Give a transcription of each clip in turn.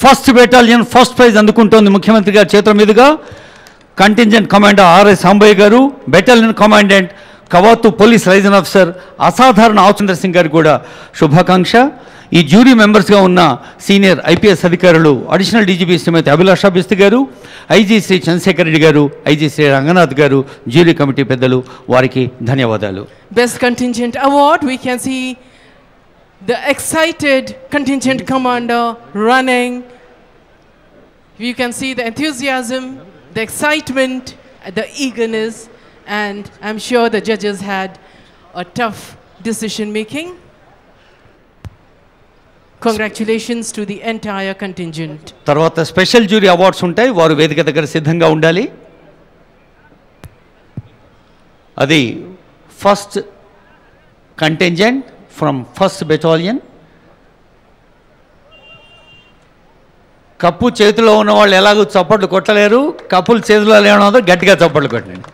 First battalion first prize అందుకుంటోంది ముఖ్యమంత్రి గారి చేతుల మీదుగా. కంటింజెంట్ కమాండర్ ఆర్ఎస్ సాంబయ్య గారు, బెటాలియన్ కమాండెంట్ కవాతు పోలీస్ లైజన్ ఆఫీసర్ అసాధారణ ఆచంద్ర సింగ్ గారికి కూడా శుభాకాంక్ష. ఈ జ్యూరీ మెంబర్స్గా ఉన్న సీనియర్ ఐపీఎస్ అధికారులు అడిషనల్ డీజీపీ శ్రీమతి అభిలాష బిస్తి గారు, ఐజీ శ్రీ చంద్రశేఖర్ రెడ్డి గారు, ఐజీ శ్రీ రంగనాథ్ గారు, జ్యూరీ కమిటీ పెద్దలు, వారికి ధన్యవాదాలు. Best Contingent Award, we can see the excited contingent commander running. You can see the enthusiasm, the excitement, the eagerness, and I'm sure the judges had a tough decision making. Congratulations to the entire contingent. తర్వాత special jury awards ఉంటాయి, వారు వేదిక దగ్గర సిద్ధంగా ఉండాలి. అది first contingent from first battalion. Cup చేతిలో ఉన్న వాళ్ళు ఎలాగో చప్పట్లు కొట్టలేరు, కప్పులు చేతిలో లేనదో గట్టిగా చప్పట్లు కొట్టండి.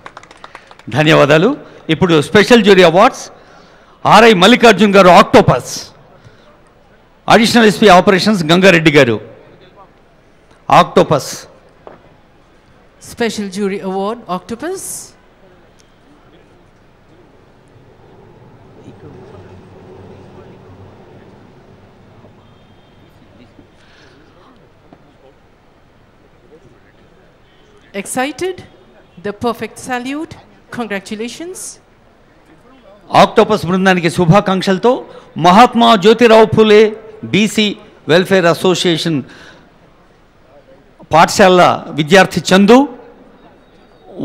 ధన్యవాదాలు. ఇప్పుడు special jury awards. RI Mallikarjun గారు octopus, additional SP operations Gangareddy గారు octopus. Special Jury Award, Octopus. Excited? The perfect salute. Congratulations. Octopus బృందానికి శుభాకాంక్షలతో Mahatma Jyotirao Phule BC welfare association పాఠశాల విద్యార్థి చందు,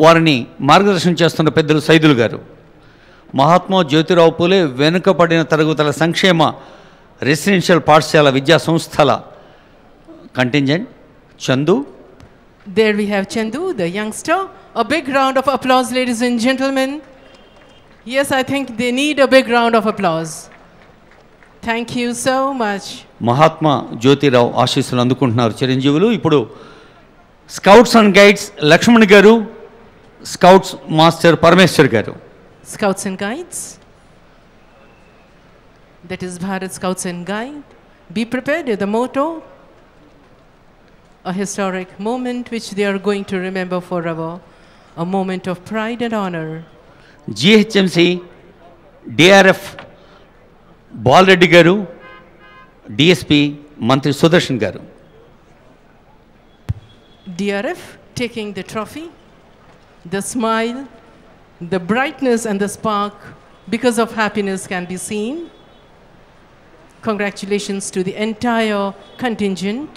వారిని మార్గదర్శనం చేస్తున్న పెద్దలు సైదులు గారు. మహాత్మా జ్యోతిరావు ఫులే వెనుకబడిన తరగతుల సంక్షేమ రెసిడెన్షియల్ పాఠశాల విద్యా సంస్థల contingent Chandu. There we have Chandu, the youngster. A big round of applause, ladies and gentlemen. Yes, I think they need a big round of applause. Thank you so much. Mahatma Jyotirao ఆశీస్సులు అందుకుంటున్నారు చిరంజీవులు. ఇప్పుడు స్కౌట్స్ అండ్ గైడ్స్ లక్ష్మణ్ గారు, scouts master Parameshwar గారు. Scouts and Guides. That is Bharat Scouts and Guide. Be prepared with the motto. A historic moment which they are going to remember forever. A moment of pride and honor. GHMC DRF Bala Reddy గారు, DSP మంత్రి సుదర్శన్ గారు. DRF taking the trophy, the smile, the brightness and the spark because of happiness can be seen. Congratulations to the entire contingent.